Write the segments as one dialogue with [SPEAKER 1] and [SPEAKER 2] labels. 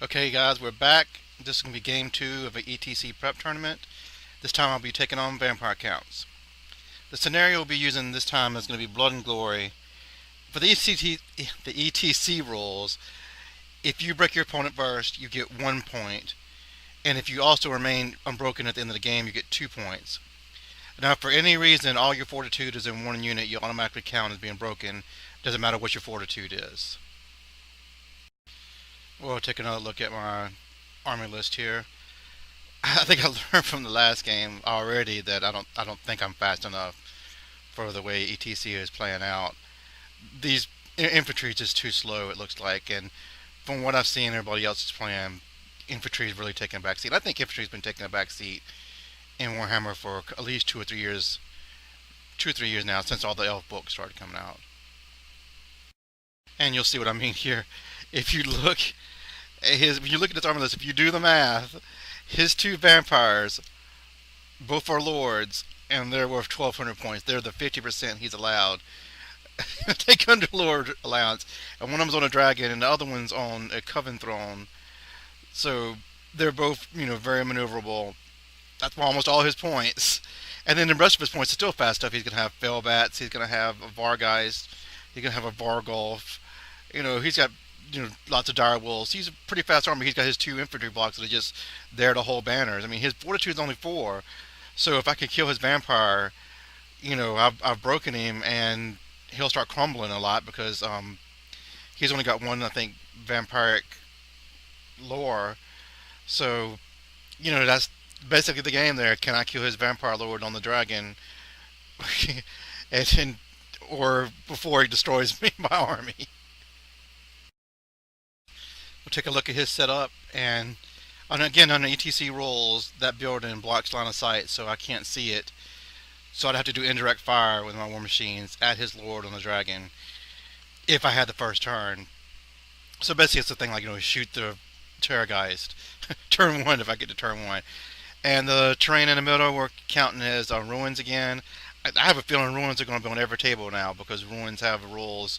[SPEAKER 1] Okay, guys, we're back. This is going to be game 2 of an ETC prep tournament. This time I'll be taking on vampire counts. The scenario we'll be using this time is going to be Blood and Glory. For the ETC rules, if you break your opponent first, you get 1 point. And if you also remain unbroken at the end of the game, you get 2 points. Now, if for any reason all your fortitude is in one unit, you automatically count as being broken. Doesn't matter what your fortitude is. We'll take another look at my army list here. I think I learned from the last game already that I don't think I'm fast enough for the way ETC is playing out. These infantry is just too slow, it looks like, and from what I've seen everybody else is playing, infantry is really taking a back seat. I think infantry's been taking a back seat in Warhammer for at least 2 or 3 years now, since all the elf books started coming out. And you'll see what I mean here. If you look if you look at this armor list, if you do the math, his 2 vampires, both are lords, and they're worth 1,200 points. They're the 50% he's allowed. Take Underlord allowance, and one of them's on a dragon, and the other one's on a Coven throne. So they're both, very maneuverable. That's almost all his points. And then the rest of his points are still fast stuff. He's gonna have Fellbats. He's gonna have a Vargeist. He's gonna have a Vargolf. He's got lots of dire wolves. He's a pretty fast army. He's got his 2 infantry blocks that are just there to hold banners. I mean, his fortitude's only 4, so if I can kill his vampire, I've broken him, and he'll start crumbling a lot because he's only got 1, I think, vampiric lore. So, that's basically the game there. Can I kill his vampire lord on the dragon, or before he destroys me, my army? We'll take a look at his setup, and again, on the ETC rules, that building blocks line of sight, so I can't see it. So I'd have to do indirect fire with my war machines at his lord on the dragon if I had the first turn. So basically, it's the thing like shoot the Terrorgeist turn 1 if I get to turn 1. And the terrain in the middle we're counting as ruins again. I have a feeling ruins are going to be on every table now because ruins have rules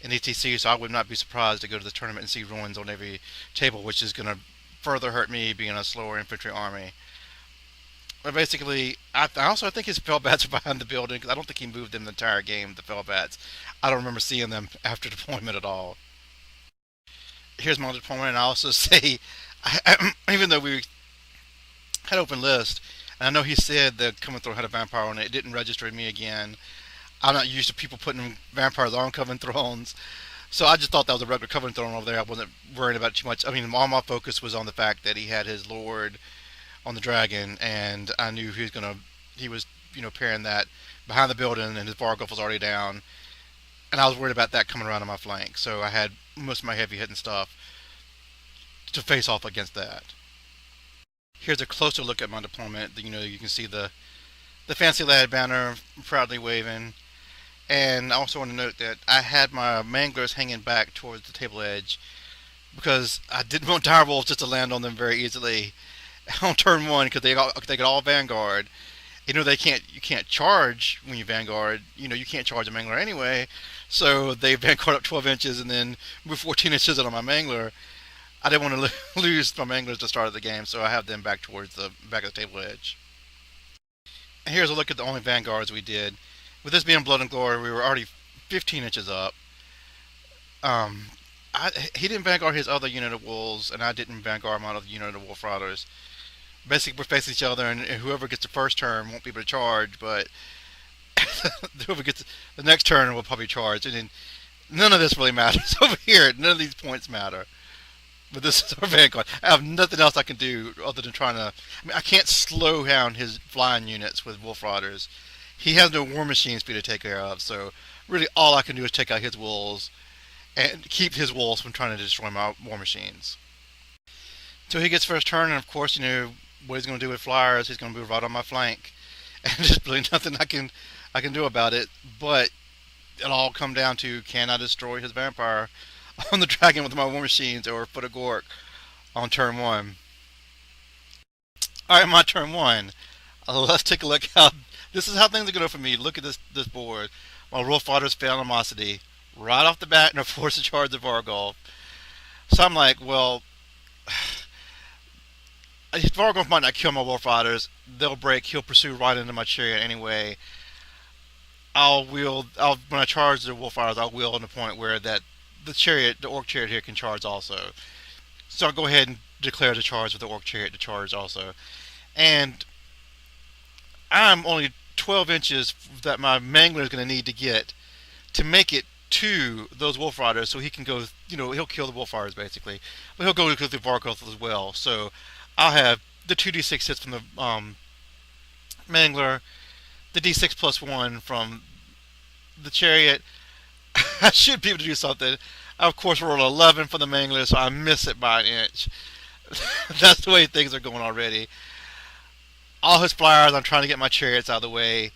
[SPEAKER 1] in ETC, so I would not be surprised to go to the tournament and see ruins on every table, which is going to further hurt me being a slower infantry army. But basically, I also think his Fellbats are behind the building because I don't think he moved them the entire game, the Fellbats. I don't remember seeing them after deployment at all. Here's my deployment, and I also say, even though we had open list, and I know he said the Coven Throne had a vampire on it, it didn't register me again. I'm not used to people putting vampires on Coven Thrones, so I just thought that was a regular Coven Throne over there. I wasn't worried about it too much. I mean, all my focus was on the fact that he had his Lord on the dragon, and I knew he was pairing that behind the building, and his Vargolf was already down, and I was worried about that coming around on my flank. So I had most of my heavy hitting stuff to face off against that. Here's a closer look at my deployment. You can see the fancy lad banner proudly waving. And I also want to note that I had my manglers hanging back towards the table edge because I didn't want direwolves just to land on them very easily on turn 1 because they could all vanguard. You can't charge when you vanguard. You can't charge a mangler anyway. So they vanguard up 12 inches and then move 14 inches on my mangler. I didn't want to lose my manglers at the start of the game, so I have them back towards the back of the table edge. And here's a look at the only vanguards we did. With this being Blood and Glory, we were already 15 inches up. He didn't vanguard his other unit of wolves, and I didn't vanguard my other unit of wolf riders. Basically, we're facing each other, and whoever gets the first turn won't be able to charge, but whoever gets the next turn will probably charge. And then none of this really matters over here. None of these points matter. But this is our vanguard. I have nothing else I can do other than trying to... I can't slow down his flying units with wolf riders. He has no war machines for me to take care of, so really all I can do is take out his wolves and keep his wolves from trying to destroy my war machines. So he gets first turn, and of course, what he's going to do with flyers, he's going to move right on my flank. And there's really nothing I can do about it, but it'll all come down to, can I destroy his vampire on the dragon with my war machines or put a Gork on turn 1? Alright, my turn 1. Let's take a look how... This is how things are going for me. Look at this board. My Wolf Riders fail animosity. Right off the bat, and a force to charge the Vargolf. So I'm like, well, Vargolf might not kill my wolf riders. They'll break. He'll pursue right into my chariot anyway. I'll wield. I'll when I charge the wolf riders, I'll wield on the point where that the chariot, the orc chariot here, can charge also. So I'll go ahead and declare the charge with the orc chariot to charge also. And I'm only 12 inches that my mangler is going to need to get to make it to those wolf riders, so he can go. He'll kill the wolf riders basically, but he'll go to the Vargoth as well. So I'll have the 2d6 hits from the mangler, the d6 plus one from the chariot. I should be able to do something. I, of course, rolled 11 for the mangler, so I miss it by an inch. That's the way things are going already. All his flyers, I'm trying to get my chariots out of the way,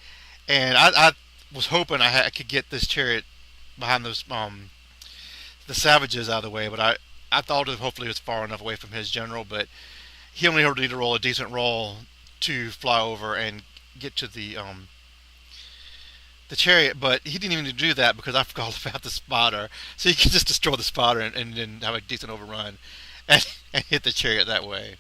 [SPEAKER 1] and I was hoping I could get this chariot behind those the savages out of the way, but I thought hopefully it was far enough away from his general, but he only need to roll a decent roll to fly over and get to the chariot, but he didn't even do that because I forgot about the spotter. So he could just destroy the spotter and then have a decent overrun and hit the chariot that way.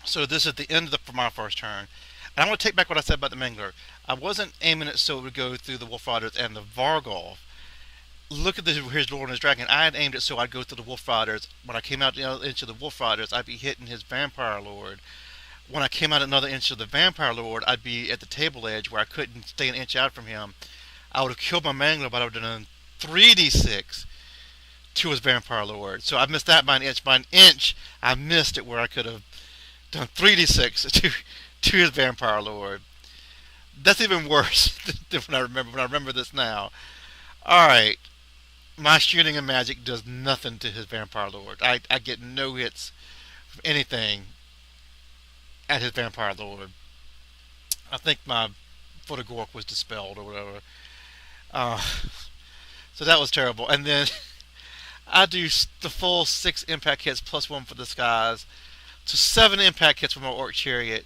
[SPEAKER 1] So this is the end of for my first turn. And I want to take back what I said about the Mangler. I wasn't aiming it so it would go through the Wolf Riders and the Vargolf. Look at his Lord and his Dragon. I had aimed it so I'd go through the Wolf Riders. When I came out into the Wolf Riders, I'd be hitting his Vampire Lord. When I came out another inch of the Vampire Lord, I'd be at the table edge where I couldn't stay an inch out from him. I would have killed my Mangler, but I would have done 3d6 to his Vampire Lord. So I missed that by an inch. By an inch, I missed it where I could have done 3d6 to his Vampire Lord. That's even worse than when I remember this now. Alright. My shooting and magic does nothing to his Vampire Lord. I get no hits from anything at his Vampire Lord. I think my foot of Gork was dispelled or whatever. Uh, so that was terrible. And then I do the full 6 impact hits plus 1 for the skies. So 7 impact hits from my Orc Chariot.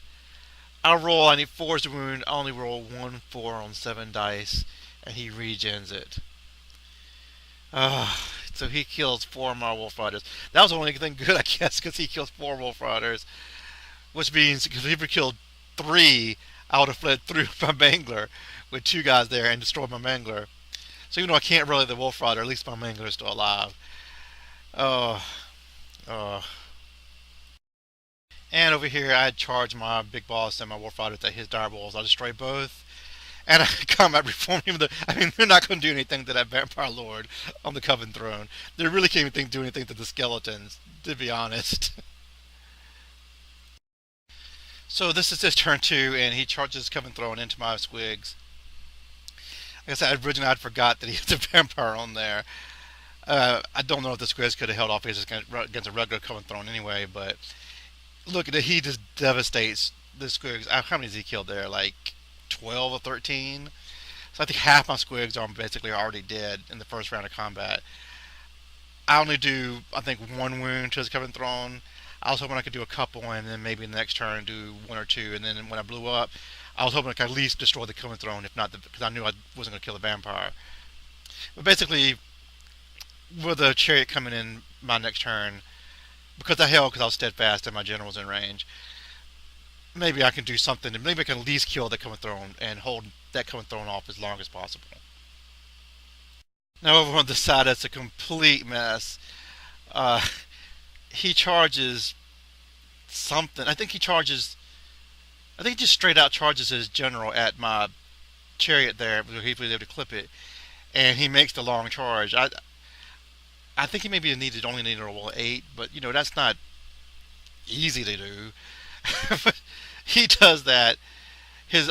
[SPEAKER 1] I need 4 to wound. I only roll 1 4 on 7 dice. And he regens it. So he kills 4 of my Wolf Riders. That was the only thing good, I guess, because he kills 4 Wolf Riders. Which means, if he ever killed 3, I would have fled through my Mangler with 2 guys there and destroyed my Mangler. So even though I can't rally the Wolf Rider, at least my Mangler is still alive. Oh. Oh. And over here, I charge my big boss and my Wolf Riders at his dire balls. I destroy both. And I combat reform him. They're not going to do anything to that Vampire Lord on the Coven Throne. They really can't even do anything to the skeletons, to be honest. So this is his turn 2, and he charges Coven Throne into my Squigs. Like I said, originally I'd forgot that he has a Vampire on there. I don't know if the Squigs could have held off against a regular Coven Throne anyway, but look at it, he just devastates the Squigs. How many has he killed there? Like 12 or 13? So I think half my Squigs are basically already dead in the first round of combat. I only do, I think, 1 wound to his Coven Throne. I was hoping I could do a couple and then maybe the next turn do 1 or 2. And then when I blew up, I was hoping I could at least destroy the Coven Throne, if not, because I knew I wasn't going to kill the Vampire. But basically, with the Chariot coming in my next turn, because I was steadfast and my general was in range, maybe I can do something. Maybe I can at least kill the Coven Throne and hold that Coven Throne off as long as possible. Now over on the side, it's a complete mess. He charges something. I think he just straight out charges his general at my chariot there. He was able to clip it, and he makes the long charge. I think he maybe only needed a roll 8, but that's not easy to do. But he does that. His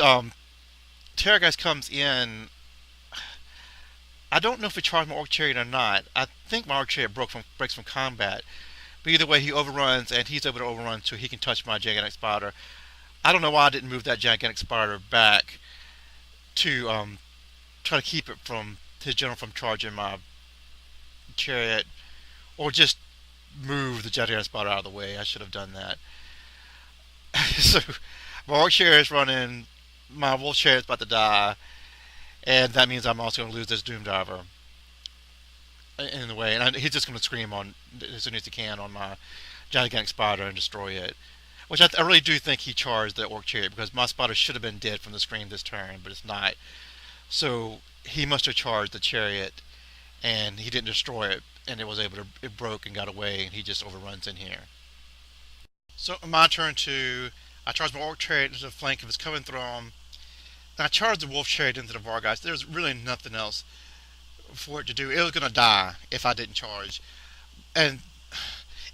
[SPEAKER 1] Terrorgeist comes in. I don't know if he charged my Orc Chariot or not. I think my Orc Chariot breaks from combat. But either way, he overruns, and he's able to overrun so he can touch my Gigantic Spider. I don't know why I didn't move that Gigantic Spider back to try to keep it from his general from charging my chariot, or just move the Gigantic Spider out of the way. I should have done that. So my Orc Chariot's running, my Wolf Chariot's about to die, and that means I'm also going to lose this Doom Diver. in the way, and he's just going to scream on as soon as he can on my gigantic spider and destroy it. Which I really do think he charged the orc chariot because my spider should have been dead from the scream this turn, but it's not. So he must have charged the chariot, and he didn't destroy it, and it was able to it broke and got away, and he just overruns in here. So my turn two, I charge my orc chariot into the flank of his coven throne. And I charge the wolf chariot into the Vargas. There's really nothing else for it to do. It was going to die if I didn't charge. And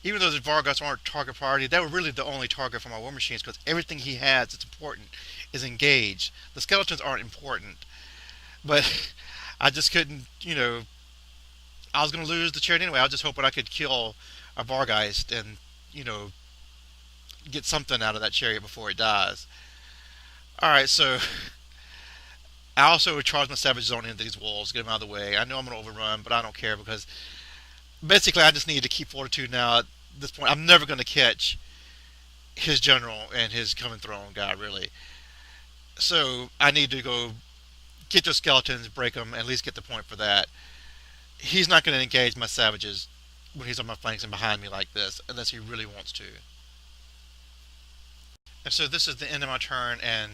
[SPEAKER 1] even though the Vargas aren't target priority, they were really the only target for my war machines because everything he has that's important is engaged. The skeletons aren't important. But I just couldn't, I was going to lose the chariot anyway. I was just hoping I could kill a Vargeist and, get something out of that chariot before it dies. Alright, so I also would charge my savages on into these walls, get them out of the way. I know I'm going to overrun, but I don't care because basically I just need to keep fortitude now. At this point, I'm never going to catch his general and his coven throne guy, really. So I need to go get those skeletons, break them, at least get the point for that. He's not going to engage my savages when he's on my flanks and behind me like this, unless he really wants to. And so this is the end of my turn, and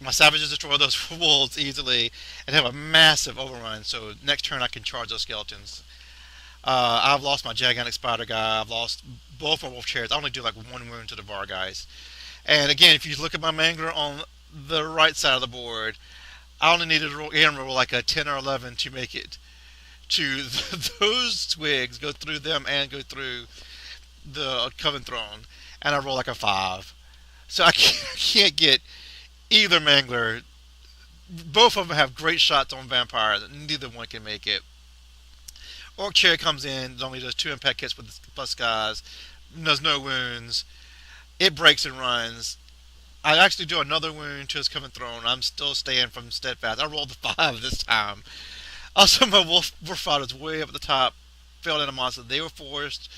[SPEAKER 1] my savages destroy those wolves easily and have a massive overrun. So next turn I can charge those skeletons. I've lost my gigantic spider guy. I've lost both my wolf chariots. I only do like one wound to the Vargeist. And again, if you look at my mangler on the right side of the board, I only needed to roll like a 10 or 11 to make it to those twigs, go through them and go through the Coven Throne. And I roll like a 5. So I can't get either mangler. Both of them have great shots on vampires. Neither one can make it. Orc Chariot comes in, it only does 2 impact hits with the plus guys, does no wounds. It breaks and runs. I actually do another wound to his Coven Throne. I'm still staying from Steadfast. I rolled the 5 this time. Also, my wolf fighters way up at the top failed animosity. They were forced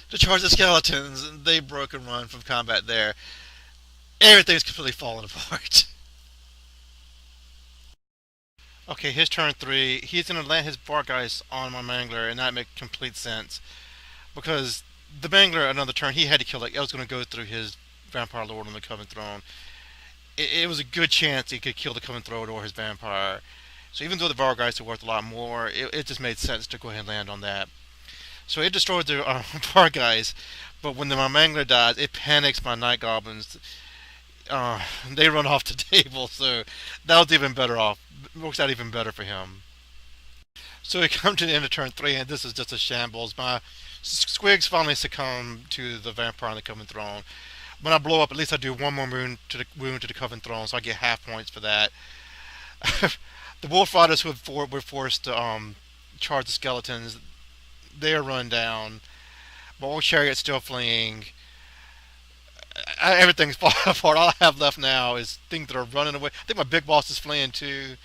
[SPEAKER 1] to charge the skeletons, and they broke and run from combat there. Everything's completely falling apart. Okay, his turn 3. He's going to land his Vargeist on my Mangler, and that makes complete sense. Because the Mangler, another turn, he had to kill it. I was going to go through his Vampire Lord on the Coven Throne. It was a good chance he could kill the Coven Throne or his Vampire. So even though the Vargeist are worth a lot more, it just made sense to go ahead and land on that. So it destroyed the Vargeist, but when my Mangler dies, it panics my Night Goblins. They run off the table, so that was even better off. Works out even better for him. So we come to the end of turn 3, and this is just a shambles. My Squigs finally succumb to the Vampire on the Coven Throne. When I blow up, at least I do one more wound to the Coven Throne, so I get half points for that. The Wolf Riders who were forced to charge the skeletons, they are run down. My Orc Chariot's still fleeing. Everything's falling apart. All I have left now is things that are running away. I think my big boss is fleeing too.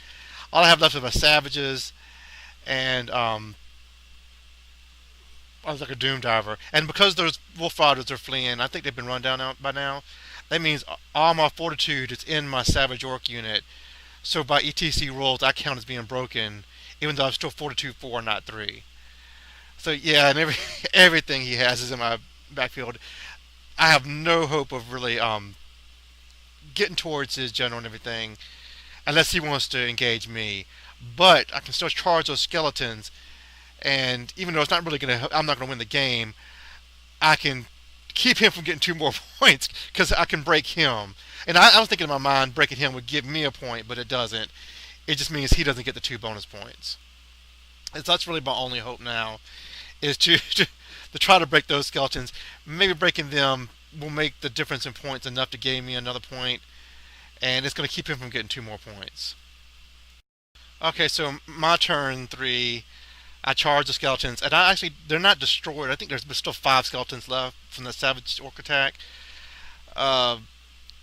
[SPEAKER 1] All I have left is my savages, and I was like a doom diver. And because those wolf riders are fleeing, I think they've been run down by now. That means all my fortitude is in my savage orc unit. So by ETC rules, I count as being broken, even though I'm still fortitude 4, not 3. So yeah, and everything he has is in my backfield. I have no hope of really getting towards his general and everything, unless he wants to engage me. But I can still charge those skeletons, and even though it's not really I'm not gonna win the game, I can keep him from getting 2 more points because I can break him. And I was thinking in my mind breaking him would give me a point, but it doesn't. It just means he doesn't get the 2 bonus points. And so that's really my only hope now, is to try to break those skeletons. Maybe breaking them will make the difference in points enough to gain me another point, and it's going to keep him from getting 2 more points. Okay, so my turn 3, I charge the skeletons, and they're not destroyed. I think there's still 5 skeletons left from the Savage Orc attack.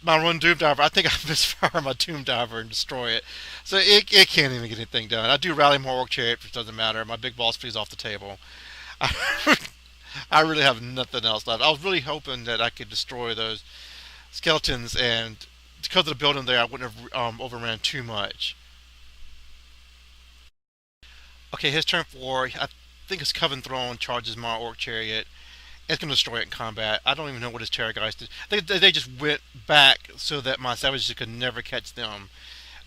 [SPEAKER 1] My run Doom Diver, I think I misfire my Doom Diver and destroy it. So it can't even get anything done. I do rally more Orc Chariot, which doesn't matter. My big boss flees off the table. I really have nothing else left. I was really hoping that I could destroy those skeletons, and because of the building there, I wouldn't have overran too much. Okay, his turn 4. think his Coven Throne charges my Orc Chariot. It's going to destroy it in combat. I don't even know what his Terrorgeist did. They just went back so that my Savages could never catch them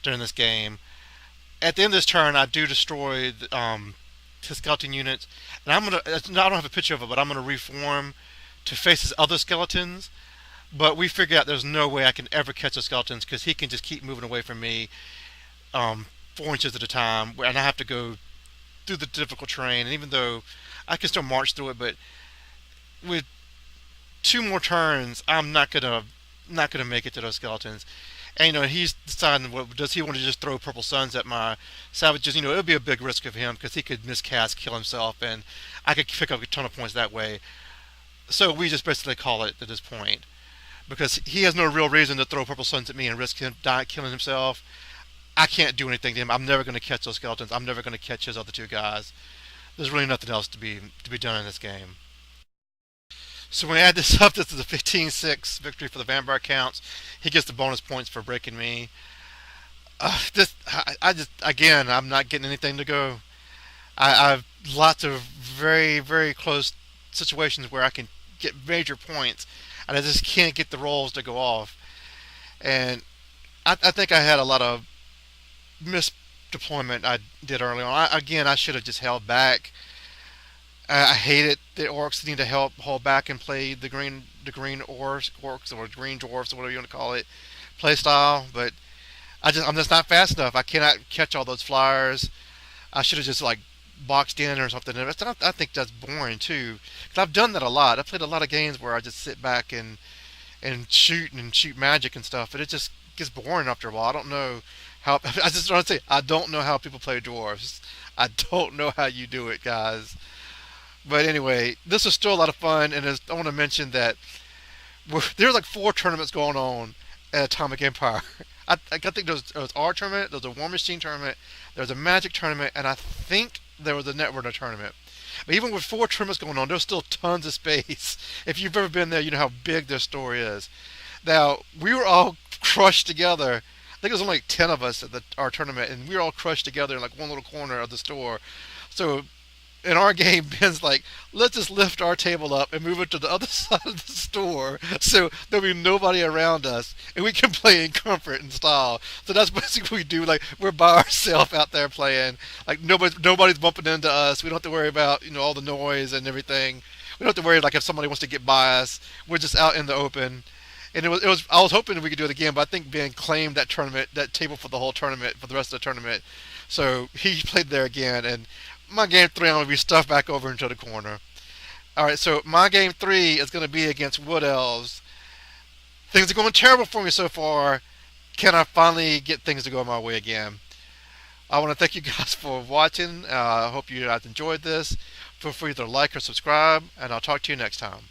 [SPEAKER 1] during this game. At the end of this turn, I do destroy his skeleton units, and I'm gonna. I don't have a picture of it, but I'm gonna reform to face his other skeletons. But we figure out there's no way I can ever catch the skeletons because he can just keep moving away from me, 4 inches at a time, and I have to go through the difficult terrain. And even though I can still march through it, but with 2 more turns, I'm not gonna make it to those skeletons. And he's deciding, what does he want to just throw purple suns at my savages? It would be a big risk of him because he could miscast, kill himself, and I could pick up a ton of points that way. So we just basically call it at this point because he has no real reason to throw purple suns at me and risk him killing himself. I can't do anything to him. I'm never going to catch those skeletons. I'm never going to catch his other two guys. There's really nothing else to be done in this game. So when we add this up, this is a 15-6 victory for the Vampire Counts. He gets the bonus points for breaking me. I just, again, I'm not getting anything to go. I have lots of very, very close situations where I can get major points, and I just can't get the rolls to go off. And I think I had a lot of misdeployment I did early on. I should have just held back. I hate it. The orcs need to hold back and play the green orcs or green dwarfs or whatever you want to call it play style. But I'm just not fast enough. I cannot catch all those flyers. I should have just like boxed in or something. I think that's boring too. Cause I've done that a lot. I've played a lot of games where I just sit back and shoot magic and stuff, but it just gets boring after a while. I don't know how. I just want to say I don't know how people play dwarves. I don't know how you do it, guys. But anyway, this was still a lot of fun, and I want to mention that there's like 4 tournaments going on at Atomic Empire. I think there was our tournament, there was a War Machine tournament, there was a Magic tournament, and I think there was a Netrunner tournament. But even with 4 tournaments going on, there's still tons of space. If you've ever been there, you know how big this store is. Now, we were all crushed together. I think there was only like 10 of us at our tournament, and we were all crushed together in like one little corner of the store. So in our game, Ben's like, let's just lift our table up and move it to the other side of the store so there'll be nobody around us and we can play in comfort and style. So that's basically what we do. Like, we're by ourselves out there playing. Like, nobody's bumping into us. We don't have to worry about, all the noise and everything. We don't have to worry, like, if somebody wants to get by us. We're just out in the open. And I was hoping we could do it again, but I think Ben claimed that table for the whole tournament, for the rest of the tournament. So he played there again, and my game 3, I'm going to be stuffed back over into the corner. Alright, so my game 3 is going to be against Wood Elves. Things are going terrible for me so far. Can I finally get things to go my way again? I want to thank you guys for watching. I hope you guys enjoyed this. Feel free to like or subscribe, and I'll talk to you next time.